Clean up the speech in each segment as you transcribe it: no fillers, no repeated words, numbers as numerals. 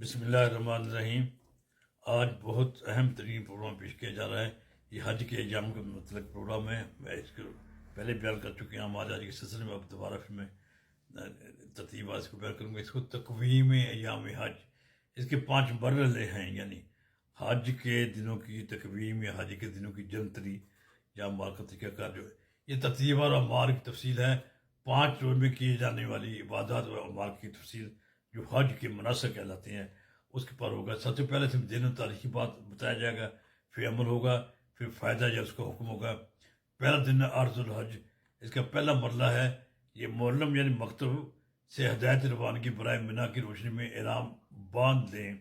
بسم اللہ الرحمن الرحیم۔ آج بہت اہم ترین پروگرام پیش کیا جا رہا ہے۔ یہ حج کے ایام کا متعلق پروگرام ہے۔ میں اس کو پہلے بیان کر چکے ہیں ہمارے آج کے سلسلے میں، اب دوبارہ پھر میں ترتیب اس کو بیان کروں گا۔ اس کو تقویم ایام حج، اس کے 5 مرحلے ہیں، یعنی حج کے دنوں کی تقویم یا حج کے دنوں کی جنتری یا اعمال کا طریقہ کار جو ہے، یہ ترتیب اور اعمال کی تفصیل ہے۔ 5 روز میں کیے جانے والی عبادات اور اعمال کی تفصیل جو حج کے مناسک کہلاتے ہیں اس کے پر ہوگا۔ سب سے پہلے صرف دین و تاریخی بات بتایا جائے گا، پھر عمل ہوگا، پھر فائدہ یا اس کا حکم ہوگا۔ پہلا دن ہے عرض الحج، اس کا پہلا مرحلہ ہے یہ محرم یعنی مکتب سے ہدایت روانگی برائے مینا کی روشنی میں احرام باندھ لیں۔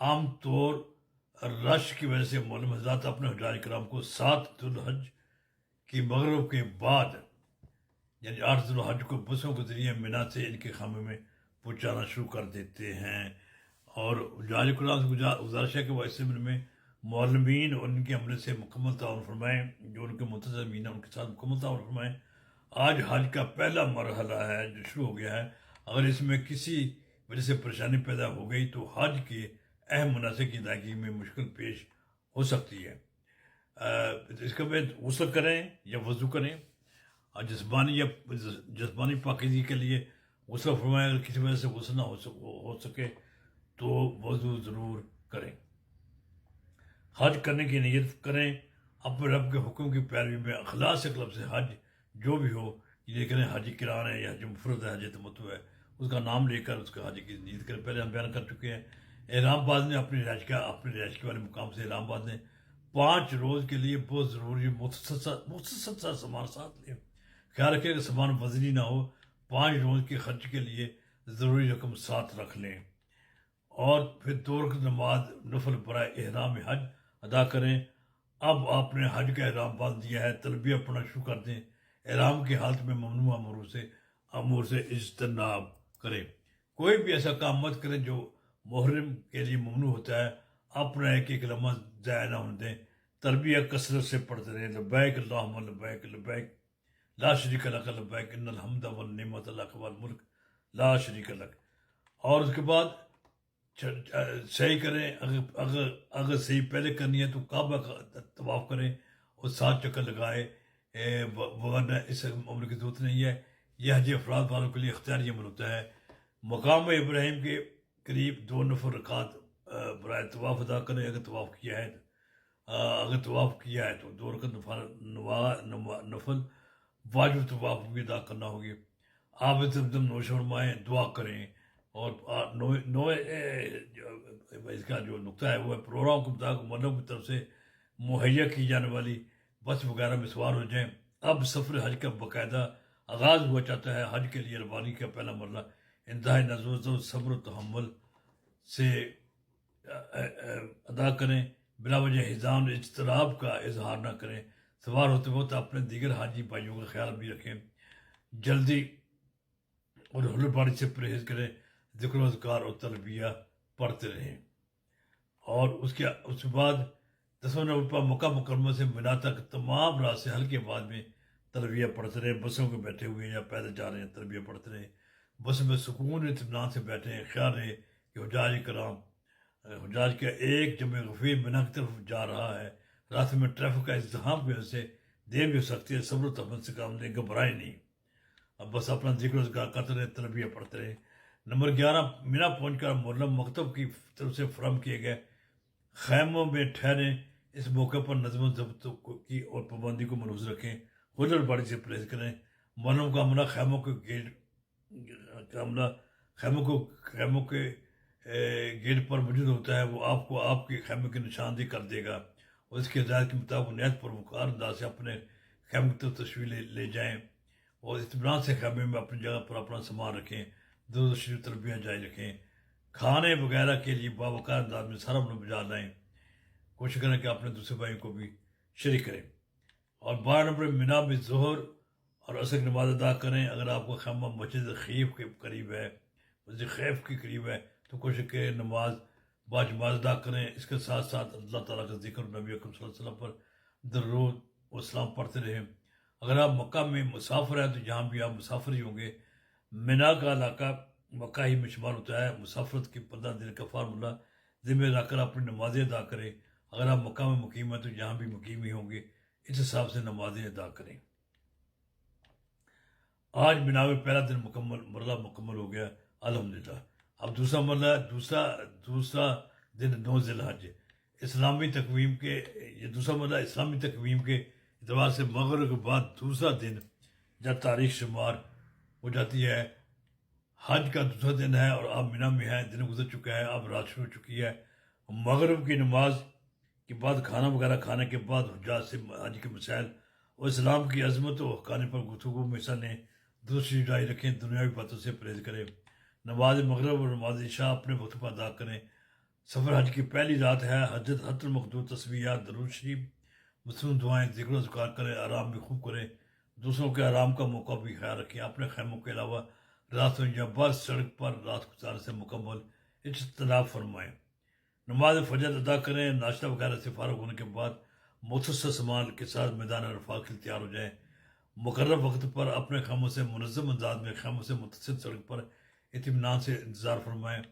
عام طور رش کی وجہ سے محرم حضرات اپنے حجاج کرام کو 7 ذو الحج کی مغرب کے بعد یعنی 8 ذو الحج کو بسوں کے ذریعے مینا سے ان کے خیمے میں پہنچانا شروع کر دیتے ہیں۔ اور حجاج کرام سے گزارش ہے کہ وہ اس عمل میں معلمین اور ان کے عملے سے مکمل تعاون فرمائیں، جو ان کے منتظمین ہیں ان کے ساتھ مکمل تعاون فرمائیں۔ آج حج کا پہلا مرحلہ ہے جو شروع ہو گیا ہے۔ اگر اس میں کسی وجہ سے پریشانی پیدا ہو گئی تو حج کے اہم مناسک کی ادائیگی میں مشکل پیش ہو سکتی ہے۔ اس کا بعد غسل کریں یا وضو کریں، اور جسمانی پاکیزگی کے لیے غسل فرمائیں۔ اگر کسی وجہ سے غسل نہ ہو سکے تو وضو ضرور کریں۔ حج کرنے کی نیت کریں، اپنے رب کے حکم کی پیروی میں اخلاص سے قلب سے حج جو بھی ہو، یہ کریں حج کران ہے یا حج مفرد ہے حج تمتع ہے، اس کا نام لے کر اس کا حج کی نیت کریں۔ پہلے ہم بیان کر چکے ہیں۔ احرام باندھنے، اپنے رہائش والے مقام سے احرام باندھنے۔ 5 روز کے لیے بہت ضروری مختصر سا سامان ساتھ لیں۔ خیال رکھیں کہ سامان وزنی نہ ہو۔ 5 روز کے خرچ کے لیے ضروری رقم ساتھ رکھ لیں، اور پھر 2 رکعت نماز نفل برائے احرام حج ادا کریں۔ اب آپ نے حج کا احرام باندھ دیا ہے، تلبیہ پڑھنا شروع کر دیں۔ احرام کی حالت میں ممنوع امور سے اجتناب کریں۔ کوئی بھی ایسا کام مت کریں جو محرم کے لیے ممنوع ہوتا ہے۔ اپنا ایک لمحہ ضائع نہ ہونے دیں۔ تلبیہ کثرت سے پڑھتے رہیں، لبیک اللہم لبیک لبیک لا شریک لک لبیک ان الحمد والنعمت لک والملک لا شریک لک۔ اور اس کے بعد صحیح کریں۔ اگر صحیح پہلے کرنی ہے تو کعبہ کا طواف کریں اور 7 چکر لگائے، ورنہ اس عمر کی ضرورت نہیں ہے۔ یہ حج افراد والوں کے لیے اختیاری عمل ہوتا ہے۔ مقام ابراہیم کے قریب 2 نفل رکعت برائے طواف ادا کریں۔ اگر طواف کیا ہے تو 2 رکعت نفل واجب طواف بھی ادا کرنا ہوگی۔ آپ زمزم نوش فرمائیں، دعا کریں، اور اس کا جو نقطہ ہے وہ ہے پروگرام کے مطابق ملک کی طرف سے مہیا کی جانے والی بس وغیرہ میں سوار ہو جائیں۔ اب سفر حج کا باقاعدہ آغاز ہوا چاہتا ہے۔ حج کے لیے روانگی کا پہلا مرحلہ انتہائی نظم و ضبط، صبر و تحمل سے ادا کریں۔ بلا وجہ حزام اضطراب کا اظہار نہ کریں۔ سوار ہوتے وقت اپنے دیگر حاجی بھائیوں کا خیال بھی رکھیں۔ جلدی اور ہلڑ باری سے پرہیز کریں۔ ذکر و اذکار اور تلبیہ پڑھتے رہیں۔ اور اس کے بعد 10واں نمبر پر مکہ مکرمہ سے مینا تک تمام راستے ہلکے آواز میں تلبیہ پڑھتے رہیں۔ بسوں میں بیٹھے ہوئے یا پیدل جا رہے ہیں تلبیہ پڑھتے رہیں۔ بس میں سکون اطمینان سے بیٹھیں۔ خیال رہے کہ حجاج کا ایک جمع غفیر مینا کی طرف جا رہا ہے۔ راستے میں ٹریفک کا ازدحام کی وجہ سے دیر بھی ہو سکتی ہے۔ صبر و تحمل سے کام لیں، گھبرائیں نہیں۔ اب بس اپنا ذکر و اذکار کرتے رہے، تلبیہ پڑھتے رہے۔ نمبر 11، مینا پہنچ کر محرم مکتب کی طرف سے فراہم کیے گئے خیموں میں ٹھہریں۔ اس موقع پر نظم و ضبط کی اور پابندی کو ملحوظ رکھیں۔ ہلڑ باری سے پرہیز کریں۔ محرم کا عملہ خیموں کے گیٹ پر موجود ہوتا ہے۔ وہ آپ کو آپ کے خیمے کی نشاندہی کر دے گا، اور اس کی ہدایت کے مطابق نہایت پروکار انداز سے اپنے خیمے کی طرف تشریف لے جائیں، اور اطمینان سے خیمے میں اپنی جگہ پر اپنا سامان رکھیں۔ درود شریف تلبیہ جاری رکھیں۔ کھانے وغیرہ کے لیے باوقار انداز میں سارا عمل بجا لائیں۔ کوشش کریں کہ اپنے دوسرے بھائیوں کو بھی شریک کریں۔ اور 12 نمبر مینا میں ظہر اور عصر کی نماز ادا کریں۔ اگر آپ کا خیمہ مسجد خیف کے قریب ہے تو کوشش کریں نماز باجماعت ادا کریں۔ اس کے ساتھ ساتھ اللہ تعالیٰ کا ذکر، نبی اکرم صلی اللہ علیہ وسلم پر درود و سلام پڑھتے رہیں۔ اگر آپ مکہ میں مسافر ہیں تو جہاں بھی آپ مسافر ہی ہوں گے، مینا کا علاقہ مکہ ہی میں شمار ہوتا ہے۔ مسافرت کی 15 دن کا فارمولہ ذمہ میں رکھ کر اپنی نمازیں ادا کریں۔ اگر آپ مکہ میں مقیم ہیں تو یہاں بھی مقیم ہی ہوں گے، اس حساب سے نمازیں ادا کریں۔ آج مینا میں پہلا دن مرلہ مکمل ہو گیا الحمدللہ۔ اب دوسرا مرلہ دوسرا دن 9 ذی الحج اسلامی تقویم کے، یہ دوسرا مرلہ اسلامی تقویم کے اعتبار سے مغرب کے بعد دوسرا دن جب تاریخ شمار ہو جاتی ہے۔ حج کا دوسرا دن ہے اور اب مینا میں ہے، دن گزر چکا ہے، اب رات شروع ہو چکی ہے۔ مغرب کی نماز کے بعد کھانا وغیرہ کھانے کے بعد حجاج سے حج کے مسائل اور اسلام کی عظمت و حقانی پر گفتگو میں حصہ لیں، دوسری جاری رکھیں، دنیاوی باتوں سے پرہیز کریں۔ نماز مغرب اور نماز عشاء اپنے وقت پر ادا کریں۔ سفر حج کی پہلی رات ہے، حجت المقدور تسبیحات، درود شریف، مصنون دعائیں، ذکر و اذکار کریں، آرام بھی خوب کریں، دوسروں کے آرام کا موقع بھی خیال رکھیں۔ اپنے خیموں کے علاوہ رات میں یا بس سڑک پر رات گزارنے سے مکمل اجتناب فرمائیں۔ نماز فجر ادا کریں، ناشتہ وغیرہ سے فارغ ہونے کے بعد مختصر سامان کے ساتھ میدان عرفات کے لیے تیار ہو جائیں۔ مقرر وقت پر اپنے خیموں سے منظم انداز میں خیموں سے متصل سڑک پر اطمینان سے انتظار فرمائیں۔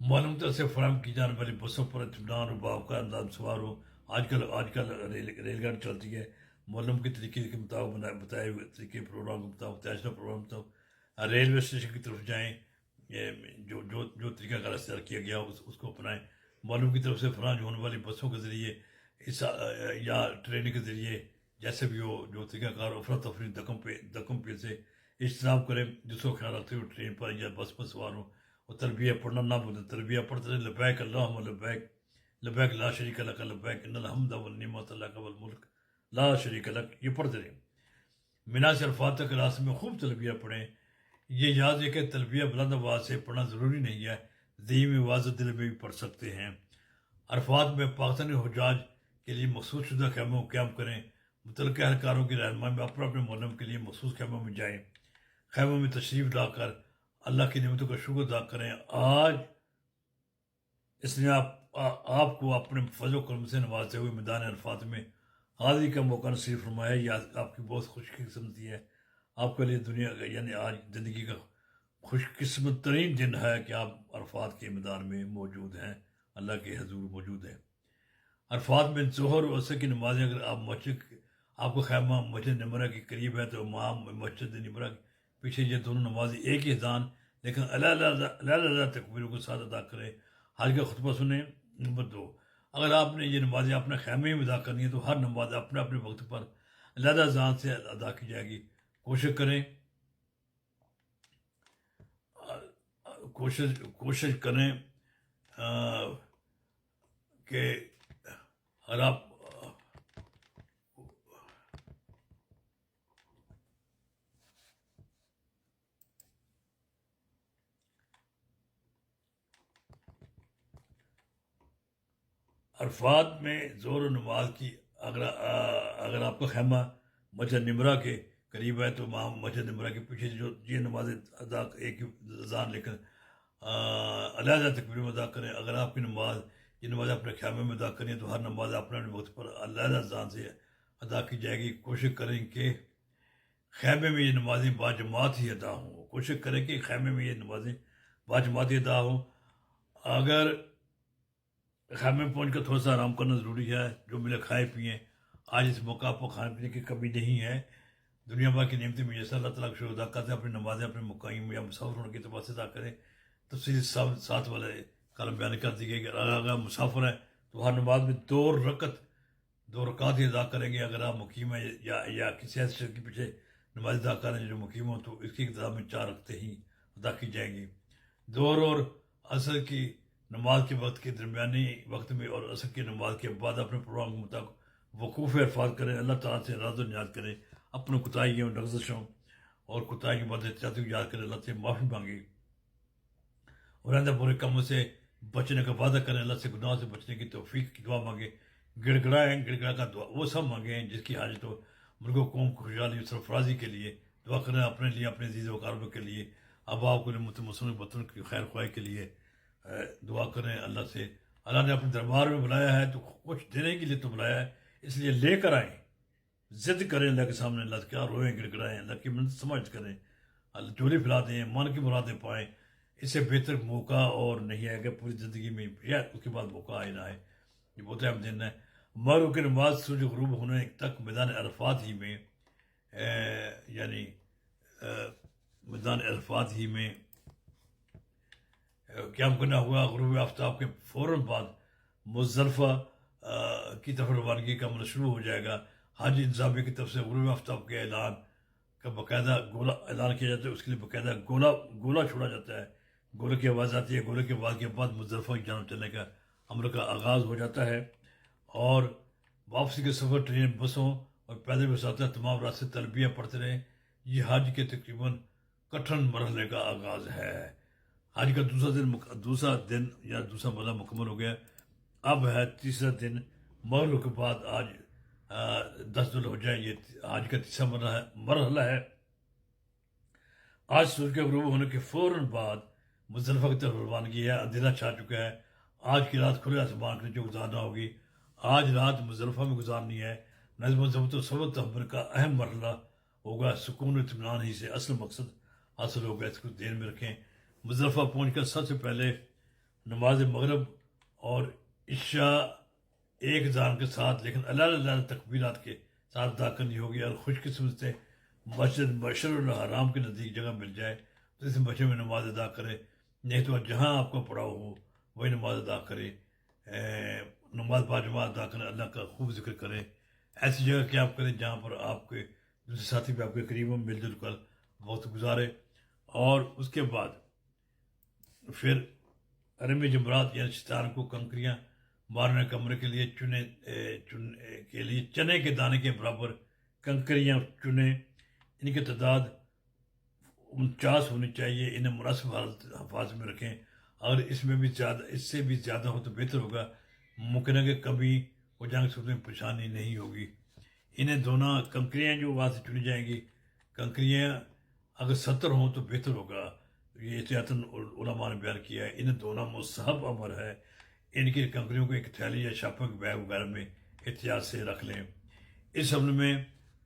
معلوم طور سے فراہم کی جانے والی بسوں پر اطمینان اور باوقار انداز میں سوار ہو۔ آج کل ریل گاڑی چلتی ہے، معلوم کے طریقے کے مطابق بتائے ہوئے طریقے پروگرام کے مطابق طے پروگرام کے مطابق ریلوے اسٹیشن کی طرف جائیں۔ جو طریقہ کار اختیار کیا گیا اس کو اپنائیں۔ معلوم کی طرف سے فراہم ہونے والی بسوں کے ذریعے یا ٹرین کے ذریعے جیسے بھی ہو، جو طریقہ کار افراتفری دکم پہ سے اجتناب کریں، جس کو خیال رکھتے ہوئے ٹرین پر یا بس پر سوار ہوں اور تلبیہ پڑھنا نہ بھولیں۔ تلبیہ پڑھتے رہیں، لبیک اللہم لبیک لبیک لا شریک لک لبیک ان الحمد والنعمت لک والملک لا شریک لک، یہ پڑھتے رہیں۔ مینا سے عرفات تک راستے میں خوب تلبیہ پڑھیں۔ یہ یاد ہے کہ تلبیہ بلند آواز سے پڑھنا ضروری نہیں ہے، ذہنی آواز دل میں بھی پڑھ سکتے ہیں۔ عرفات میں پاکستانی حجاج کے لیے مخصوص شدہ خیموں کو قیام کریں۔ متعلقہ اہلکاروں کی رہنمائی میں اپنے معلم کے لیے مخصوص خیموں میں جائیں۔ خیموں میں تشریف لا کر اللہ کی نعمتوں کا شکر ادا کریں۔ آج اس نے آپ کو اپنے فضل و کرم سے نوازتے ہوئے میدان عرفات میں حاضری کا موقع نصیب فرمایا۔ یہ آپ کی بہت خوش قسمتی ہے، آپ کے لیے دنیا کا یعنی آج زندگی کا خوش قسمت ترین دن ہے کہ آپ عرفات کے میدان میں موجود ہیں، اللہ کے حضور موجود ہیں۔ عرفات میں ظہر اور عصر کی نمازیں، اگر آپ کو خیمہ مسجد نمرہ کے قریب ہے تو امام مسجد نمرہ کے پیچھے یہ دونوں نمازیں ایک ہی اذان لیکن علیحدہ تکبیروں کے ساتھ ادا کریں۔ حج کا خطبہ سنیں۔ نمبر 2، اگر آپ نے یہ نمازیں اپنے خیمے میں ادا کرنی ہے تو ہر نماز اپنے وقت پر علیحدہ اذان سے ادا کی جائے گی۔ کوشش کریں کہ اگر آپ عرفات میں ظہر و نماز کی اگر آپ کا خیمہ مسجد نمرہ کے قریب ہے تو امام مسجد نمرہ کے پیچھے جو یہ نمازیں ادا ایک ہی اذان لے کر علیحدہ تکبیر میں ادا کریں۔ اگر آپ کی یہ نماز اپنے خیمے میں ادا کریں تو ہر نماز اپنے وقت پر علیحدہ اذان سے ادا کی جائے گی۔ کوشش کریں کہ خیمے میں یہ نمازیں باجماعت ہی ادا ہوں۔ کوشش کریں کہ خیمے میں یہ نمازیں باجماعت ہی ادا ہوں۔ اگر خیمے میں پہنچ کر تھوڑا سا آرام کرنا ضروری ہے، جو ملے کھائے پئیں۔ آج اس موقع پر کھانے پینے کی کمی نہیں ہے۔ دنیا بھر کی نعمتیں میں جیسا اللہ تعالیٰ کا شکر ادا کرتے ہیں، اپنی نمازیں اپنے مقام یا مسافر ہونے کے اعتبار سے ادا کریں۔ تفصیل ساتھ والے کالم بیان کر دی گئی کہ اگر مسافر ہیں تو ہر نماز میں 2 رکعت ہی ادا کریں گے۔ اگر آپ مقیم ہیں یا کسی ایسے شخص کے پیچھے نماز ادا کریں جو مقیم ہو تو اس کی اقتدام میں 4 رکعتیں ہی ادا کی جائیں گی۔ ظہر اور عصر کی نماز کے وقت کے درمیانی وقت میں اور عصر کی نماز کے بعد اپنے پروگرام کے مطابق وقوف عرفات کریں، اللہ تعالیٰ سے راز و نیاز کریں، اپنے کوتاہیوں لغزشوں اور کوتاہیوں کے بعد احتیاطی یاد کریں، اللہ سے معافی مانگی اور آئندہ برے کاموں سے بچنے کا وعدہ کریں، اللہ سے گناہ سے بچنے کی توفیق کی دعا مانگیں، گڑگڑا کا دعا وہ سب مانگیں جس کی حاجت ہو، ملک و قوم کو خوشحالی اور سرفرازی کے لیے دعا کریں، اپنے لیے، اپنے عزیز و اقارب کے لیے، آپ کو مسلم وطن کی خیر خواہی کے لیے دعا کریں اللہ سے۔ اللہ نے اپنے دربار میں بلایا ہے تو کچھ دینے کے لیے تو بلایا ہے، اس لیے لے کر آئیں، ضد کریں اللہ کے سامنے، اللہ سے کیا روئیں گڑ گڑائیں، اللہ کی منت سمجھ کریں، اللہ جولی پھیلا دیں، من کی مرادیں پائیں، اس سے بہتر موقع اور نہیں ہے کہ پوری زندگی میں شاید اس کے بعد موقع آئے نہ آئے۔ یہ بہت اہم دن ہے۔ مغرب کی نماز سورج غروب ہونے تک میدان عرفات ہی میں یعنی میدان عرفات ہی میں قیام کرنا ہوا۔ غروب آفتاب کے فوراً بعد مزدلفہ کی طرف روانگی کا عمل شروع ہو جائے گا۔ حج انتظامیہ کی طرف سے غروب آفتاب کے اعلان کا باقاعدہ گولا اعلان کیا جاتا ہے، اس کے لیے باقاعدہ گولا چھوڑا جاتا ہے، گولے کی آواز آتی ہے، گولے کی آواز کے بعد مزدلفہ کی جانب چلنے کا عمل کا آغاز ہو جاتا ہے، اور واپسی کے سفر ٹرین، بسوں اور پیدل وساطہ تمام راستے تلبیہ پڑھتے رہیں۔ یہ حج کے تقریباً کٹھن مرحلے کا آغاز ہے۔ حج کا دوسرا دن یا دوسرا مرحلہ مکمل ہو گیا۔ اب ہے تیسرا دن مغرب کے بعد، آج 10 ذوالحجہ، یہ حج کا تیسرا مرحلہ ہے۔ آج سورج کے غروب ہونے کے فوراً بعد مزدلفہ کی طرف روانگی ہے۔ اندھیرا چھا چکا ہے۔ آج کی رات کھلے آسمان کے نیچے گزارنا ہوگی۔ آج رات مزدلفہ میں گزارنی ہے۔ نظم و ضبط و صبر تحمل کا اہم مرحلہ ہوگا۔ سکون و اطمینان ہی سے اصل مقصد حاصل ہوگا، اس کو ذہن میں رکھیں۔ مزدلفہ پہنچ کر سب سے پہلے نماز مغرب اور عشاء ایک اذان کے ساتھ لیکن اللہ تکبیرات کے ساتھ ادا کرنی ہوگی، اور خوش قسمت سے مسجد مشعر الحرام کے نزدیک جگہ مل جائے تو اس مسجد میں نماز ادا کرے، نہیں تو جہاں آپ کو پڑھا ہو وہی نماز ادا کرے۔ نماز باجماعت ادا کریں، اللہ کا خوب ذکر کریں، ایسی جگہ قیام کریں جہاں پر آپ کے دوسرے ساتھی بھی آپ کے قریب ہوں، مل جل کر وقت گزارے۔ اور اس کے بعد پھر رمی جمرات یعنی شیطان کو کنکریاں مارنے کمرے کے لیے چنے کے دانے کے برابر کنکریاں چنیں۔ ان کی تعداد 49 ہونی چاہیے۔ انہیں مناسب حفاظت میں رکھیں، اگر اس سے بھی زیادہ ہو تو بہتر ہوگا، ممکن ہے کہ کبھی وہ جنگ صورت میں پریشانی نہیں ہوگی۔ انہیں دونوں کنکریاں جو وہاں سے چنی جائیں گی، کنکریاں اگر 70 ہوں تو بہتر ہوگا، یہ احتیاطاً علماء نے بیان کیا ہے۔ انہیں دونوں مستحب امر ہے۔ ان کی کنکریوں کو ایک تھیلی یا شاپنگ بیگ وغیرہ میں احتیاط سے رکھ لیں۔ اس حملے میں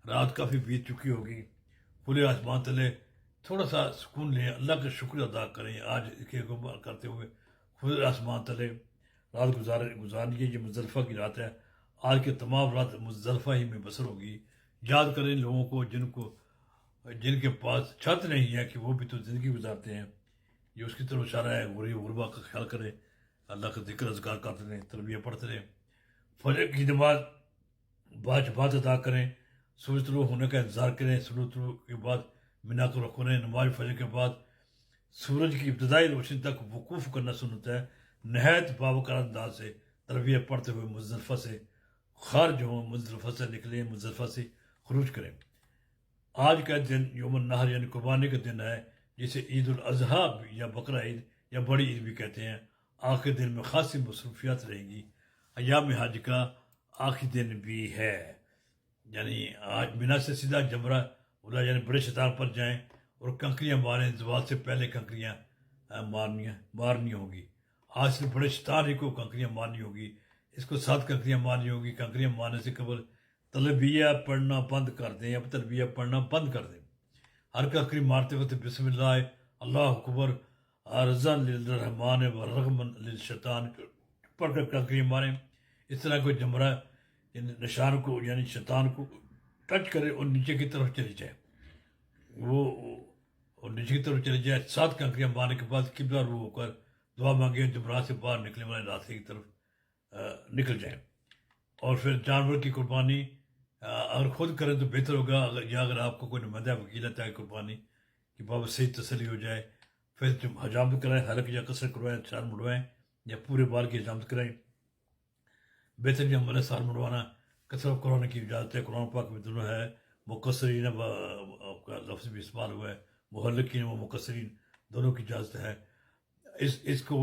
رات کافی بیت چکی ہوگی۔ کھلے آسمان تلے تھوڑا سا سکون لیں، اللہ کا شکر ادا کریں۔ آج کے کرتے ہوئے کھلے آسمان تلے رات گزارنی ہے۔ یہ مزدلفہ کی رات ہے۔ آج کے تمام رات مزدلفہ ہی میں بسر ہوگی۔ یاد کریں لوگوں کو جن کے پاس چھت نہیں ہے کہ وہ بھی تو زندگی گزارتے ہیں، یہ اس کی طرف اشارہ ہے۔ غریب غربا کا خیال کریں، اللہ کا ذکر اذکار کرتے رہیں، تلبیہ پڑھتے رہیں۔ فجر کی نماز باجماعت ادا کریں۔ سورج طلوع ہونے کا انتظار کریں۔ سورج طلوع کے بعد مینا کو رخ کریں۔ نماز فجر کے بعد سورج کی ابتدائی روشنی تک وقوف کرنا سنت ہے۔ نہایت باوقار انداز سے تلبیہ پڑھتے ہوئے مزدلفہ سے خارج ہوں، مزدلفہ سے نکلیں، مزدلفہ سے خروج کریں۔ آج کا دن یوم النحر یعنی قربانی کا دن ہے، جسے عید الاضحیٰ یا بقرہ عید یا بڑی عید بھی کہتے ہیں۔ آخری دن میں خاصی مصروفیات رہیں گی۔ ایام حج کا آخری دن بھی ہے، یعنی آج مینا سے سیدھا جمرہ اولا یعنی بڑے شیطان پر جائیں اور کنکریاں ماریں۔ زوال سے پہلے کنکریاں مارنی ہوگی۔ آج سے بڑے شیطان ہی کو کنکریاں مارنی ہوگی، اس کو 7 کنکریاں مارنی ہوگی۔ کنکریاں مارنے سے قبل تلبیہ پڑھنا بند کر دیں، اب تلبیہ پڑھنا بند کر دیں۔ ہر کنکری مارتے وقت بسم اللہ، اللہ اکبر، رضاً للرحمن و رغماً للشیطان پڑھ کر کنکریاں ماریں۔ اس طرح کوئی جمرہ نشان کو یعنی شیطان کو ٹچ کرے اور نیچے کی طرف چلی جائے، اور نیچے کی طرف چلی جائے۔ 7 کنکریاں مارنے کے بعد قبلہ رو ہو کر دعا مانگے، جمرات سے باہر نکلنے والے راستے کی طرف نکل جائیں۔ اور پھر جانور کی قربانی اگر خود کریں تو بہتر ہوگا، اگر آپ کو کوئی نمائندہ وکیل ہے تاکہ قربانی کی بابت صحیح تسلی ہو جائے۔ پھر حجامت کرائیں، حلق یا قصر کروائیں، سار مڑوائیں یا پورے بال کی حجامت کرائیں۔ بہترین عمل ہے سار مڑوانا۔ کثرت قرآن کی اجازت ہے، قرآن پاک میں دونوں ہے، مقصرین کا لفظ بھی استعمال ہوا ہے، محلقین و مقصرین دونوں کی اجازت ہے۔ اس کو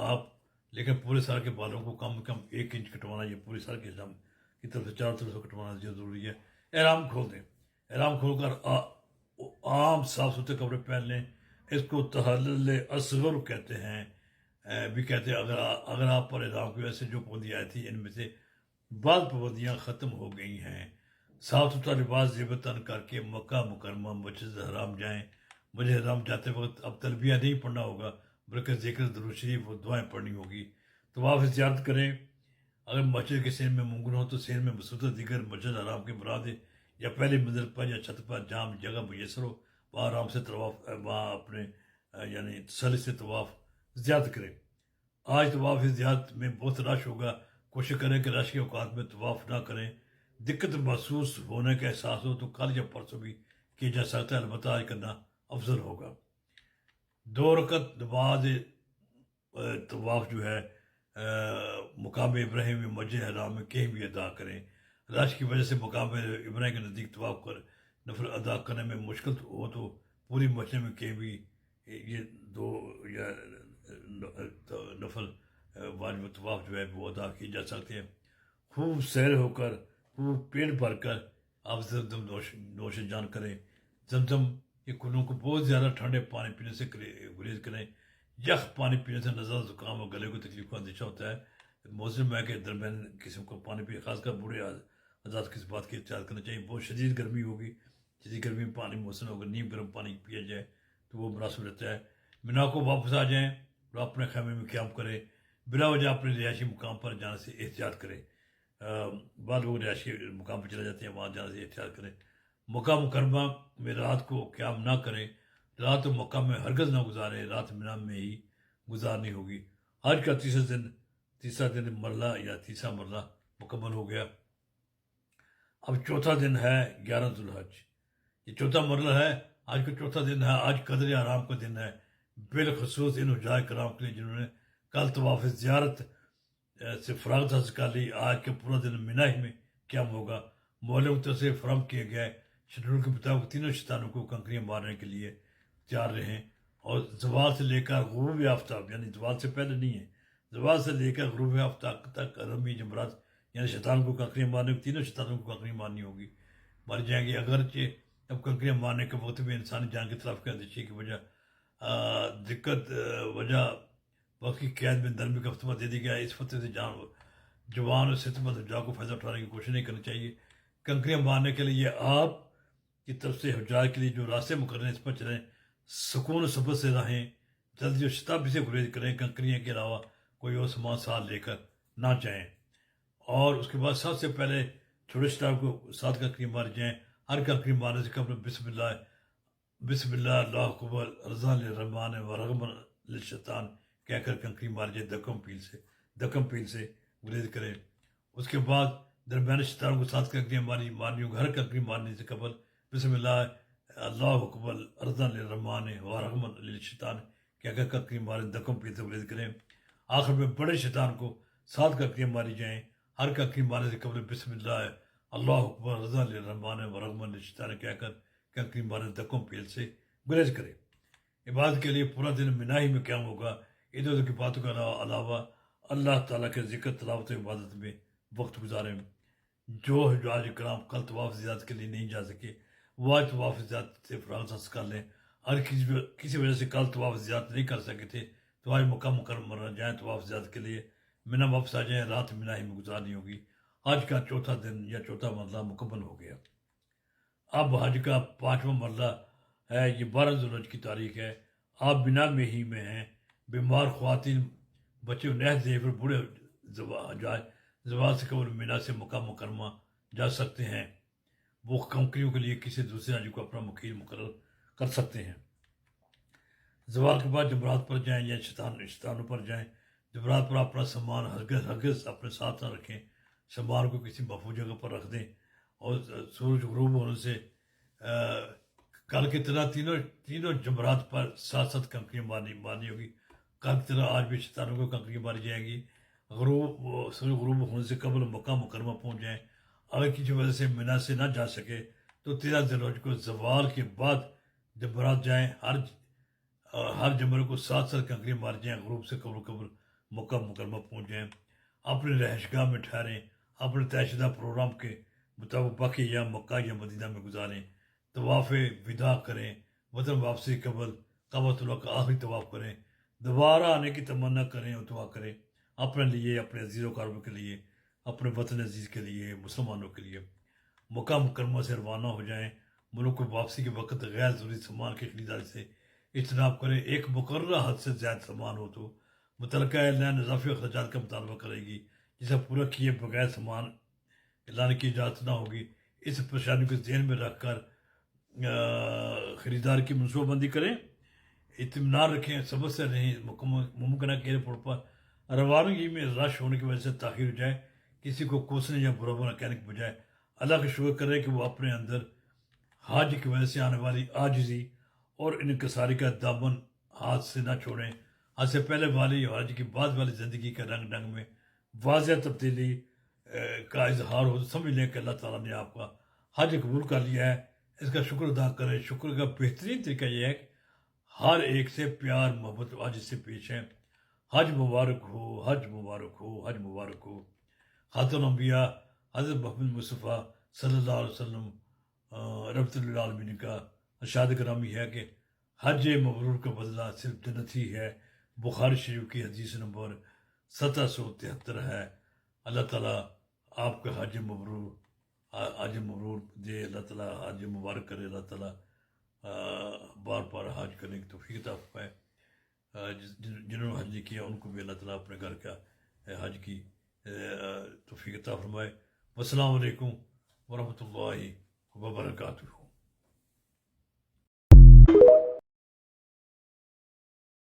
آپ لیکن پورے سال کے بالوں کو کم کم 1 انچ کٹوانا، یہ پورے سال کے حجام کی طرف سے چاروں طرف سے کٹوانا ضروری ہے۔ احرام کھول دیں، احرام کھول کر عام صاف ستھرے کپڑے پہن لیں۔ اس کو تحلل اصغر کہتے ہیں، بھی کہتے ہیں۔ اگر آپ پر احرام کی وجہ سے جو پابندی آئی تھی ان میں سے بعض پابندیاں ختم ہو گئی ہیں۔ صاف ستھرا لباس زیب تن کر کے مکہ مکرمہ مسجد حرام جائیں۔ مسجد حرام جاتے وقت اب تلبیہ نہیں پڑھنا ہوگا، بلکہ ذکر درود شریف و دعائیں پڑھنی ہوگی۔ طواف زیارت کریں۔ اگر مسجد کے سین میں ممکن ہو تو سین میں مسودہ دیگر مسجد حرام کے مراد یا پہلی منزل پر یا چھت پر جہاں جگہ میسر ہو وہاں آرام سے طواف، وہاں اپنے یعنی تسلی سے طواف زیارت کریں۔ آج طواف زیارت میں بہت رش ہوگا، کوشش کریں کہ رش کے اوقات میں طواف نہ کریں۔ دقت محسوس ہونے کا احساس ہو تو کل یا پرسوں بھی کیا جا سکتا ہے، البتہ آج کرنا افضل ہوگا۔ 2 رکعت نماز طواف جو ہے مقام ابراہیم میں مسجد حرام میں کہیں بھی ادا کریں۔ رش کی وجہ سے مقام ابراہیم کے نزدیک طواف کر نفل ادا کرنے میں مشکل ہو تو پوری مسجد میں کہیں بھی یہ 2 یا نفل واجب طواف جو ہے وہ ادا کیے جا سکتے ہیں۔ خوب سیر ہو کر، خوب پیٹ بھر کر آپ زمزم نوش جان کریں۔ زمزم کے کنوں کو بہت زیادہ ٹھنڈے پانی پینے سے گریز کریں۔ یخ پانی پینے سے نزلہ زکام اور گلے کو تکلیف کا اندیشہ ہوتا ہے۔ موسم ہے کہ درمیان قسم کو پانی پیے، خاص کر بوڑھے حضرات کی اس بات کی احتیاط کرنا چاہیے۔ بہت شدید گرمی ہوگی، شدید گرمی میں پانی موسم ہوگا، نیم گرم پانی پیا جائے تو وہ مناسب رہتا ہے۔ مینا کو واپس آ جائیں اور اپنے خیمے میں قیام کریں۔ بلا وجہ اپنے رہائشی مقام پر جانے سے احتیاط کریں۔ بعض لوگ رہائشی مقام پر چلے جاتے ہیں، وہاں جانے سے احتیاط کریں۔ مکہ مکرمہ میں رات کو قیام نہ کریں۔ رات مکہ میں ہرگز نہ گزاریں، رات مینا میں ہی گزارنی ہوگی۔ حج کا تیسرا دن مرلہ یا تیسرا مرلہ مکمل ہو گیا۔ اب چوتھا دن ہے 11 ذوالحج۔ یہ چوتھا مرلہ ہے، آج کا چوتھا دن ہے۔ آج قدر آرام کا دن ہے، بالخصوص ان حجاج کرام کے لیے جنہوں نے کل طواف زیارت سے فراغت حاصل کر لی۔ آج کا پورا دن مینا ہی میں قیام ہوگا۔ معلوم طور سے فراہم کیے گئے شیڈول کے مطابق تینوں شیطانوں کو کنکریاں مارنے کے لیے تیار رہیں، اور زوال سے لے کر غروب آفتاب، یعنی زوال سے پہلے نہیں ہے، زوال سے لے کر غروب آفتاب تک رمی جمرات یعنی شیطان کو کنکریاں مارنے، تینوں شیطانوں کو کنکریاں مارنی ہوگی، ماری جائیں گی۔ اگرچہ اب کنکریاں مارنے کے وقت میں انسانی جان کی طرف کے اندیشے کی وجہ وقت کی قید میں نرمی کا فتویٰ دے دی گیا ہے۔ اس فتوے سے جوان اور صحت مند حجاج کو فائدہ اٹھانے کی کوشش نہیں کرنی چاہیے۔ کنکریاں مارنے کے لیے آپ کی طرف سے حجاج کے لیے جو راستے مقرر ہیں اس پر چلیں، سکون و صبر سے رہیں، جلدی و شتابی سے گریز کریں، کنکریاں کے علاوہ کوئی اور سامان ساتھ لے کر نہ جائیں۔ اور اس کے بعد سب سے پہلے چھوٹے شتاب کو ساتھ کنکریاں ماری جائیں۔ ہر کنکری مارنے سے قبل بسم اللہ اللہ اکبر رضان للرحمن و رغمن للشیطان کہہ کر کنکری ماری جائے، دکم پیل سے گریز کریں۔ اس کے بعد درمیان شیطانوں کو ساتھ کنکریاں مارنی ہوگی۔ ہر کنکری مارنے سے قبل بسم اللہ اللہ اکبر رضان للرحمن و رغمن للشیطان کہہ کر کنکری ماریں، دکم پیل سے گریز کریں۔ آخر میں بڑے شیطان کو 7 کنکریاں ماری جائیں۔ ہر کنکری مارنے سے قبل بسم اللہ اللہ اکبر رضان للرحمن و رغمن للشیطان کہہ کر کنکری ماریں، دکم پیل سے گریز کریں۔ عبادت کے لیے پورا دن مینا ہی میں قیام ہوگا۔ ادھر ادھر کی باتوں کے علاوہ اللہ تعالیٰ کے ذکر، تلاوت و عبادت میں وقت گزاریں۔ جو حجاج کرام کل طواف زیارت کے لیے نہیں جا سکے وہ آج طواف زیارت سے فراغت حاصل کر لیں۔ اگر کسی وجہ سے کل طواف زیارت نہیں کر سکے تھے تو آج مکہ مکرمہ جائیں، طواف زیارت کے لیے مینا واپس آ جائیں، رات مینا ہی میں گزارنی ہوگی۔ حج کا چوتھا دن یا چوتھا مرحلہ مکمل ہو گیا۔ اب حج کا 5واں مرحلہ ہے، یہ 12 ذوالحج کی تاریخ ہے۔ آپ مینا میں ہی میں ہیں۔ بیمار خواتین، بچے، نہج ضعیف اور بوڑھے حجاج زوال سے قبل مینا سے مکہ مکرمہ جا سکتے ہیں۔ وہ کنکریوں کے لیے کسی دوسرے حاجی کو اپنا وکیل مقرر کر سکتے ہیں۔ زوال کے بعد جمرات پر جائیں یا شیطانوں پر جائیں۔ جمرات پر اپنا سامان ہرگز اپنے ساتھ نہ رکھیں، سامان کو کسی محفوظ جگہ پر رکھ دیں۔ اور سورج غروب ہونے سے کل کی طرح تینوں جمرات پر 7 کنکریاں مارنی ہوگی۔ کل کی طرح آج بھی شیطانوں کو کنکریاں ماری جائیں گی۔ سورج غروب ہونے سے قبل مکہ مکرمہ پہنچ جائیں۔ اگر کسی وجہ سے مینا سے نہ جا سکے تو 13 ذوالحج کو زوال کے بعد جمرات جائیں۔ ہر جمرے کو 7 کنکریاں مار جائیں، غروب سے قبل مکہ مکرمہ پہنچ جائیں۔ اپنے رہائش گاہ میں ٹھہریں، اپنے طے شدہ پروگرام کے مطابق باقی یا مکہ یا مدینہ میں گزاریں۔ طواف وداع کریں، وطن واپسی قبل کعبۃ اللہ کا آخری طواف کریں، دوبارہ آنے کی تمنا کریں اور دعا کریں، اپنے لیے، اپنے عزیز و اقارب کے لیے، اپنے وطن عزیز کے لیے، مسلمانوں کے لیے مکہ مکرمہ سے روانہ ہو جائیں۔ ملک کو واپسی کے وقت غیر ضروری سامان کی خریداری سے اجتناب کریں۔ ایک مقررہ حد سے زیادہ سامان ہو تو متعلقہ ایئر لائن اضافی اخراجات کا مطالبہ کرے گی، جسے پورا کیے بغیر سامان اعلان کی اجازت نہ ہوگی۔ اس پریشانی کو ذہن میں رکھ کر خریدار کی منصوبہ بندی کریں، اطمینان رکھیں، صبر سے رہیں۔ ممکن ہے کہ ایئرپورٹ پر روانگی میں رش ہونے کی وجہ سے تاخیر ہو جائے۔ کسی کو کوسنے یا برا بھلا کہنے کے بجائے اللہ کا شکر کرے کہ وہ اپنے اندر حج کی وجہ سے آنے والی عاجزی اور انکساری کا دامن ہاتھ سے نہ چھوڑیں۔ حج سے پہلے والی اور حج کے بعد والی زندگی کے رنگ ڈنگ میں واضح تبدیلی کا اظہار ہو تو سمجھ لیں کہ اللہ تعالیٰ نے آپ کا حج قبول کر لیا ہے۔ اس کا شکر ادا کریں۔ شکر کا بہترین طریقہ یہ ہے کہ ہر ایک سے پیار محبت و عاجزی سے پیش ہے۔ حج مبارک ہو، حج مبارک ہو، حج مبارک ہو۔ خاتون انبیاء حضرت محمد مصطفیٰ صلی اللہ علیہ وسلم رحمۃ اللہ العالمین کا ارشاد گرامی ہے کہ حج مبرور کا بدلہ صرف جنت ہی ہے۔ بخاری شریف کی حدیث نمبر 773 ہے۔ اللہ تعالیٰ آپ کا حج مبرور دے، اللہ تعالیٰ حج مبارک کرے، اللہ تعالیٰ بار بار حج کرنے کی توفیق عطا فرمائے۔ جنہوں نے حج نہیں کیا ان کو بھی اللہ تعالیٰ اپنے گھر کا حج کی توفیق عطا فرمائے۔ والسلام علیکم ورحمۃ اللہ وبرکاتہ۔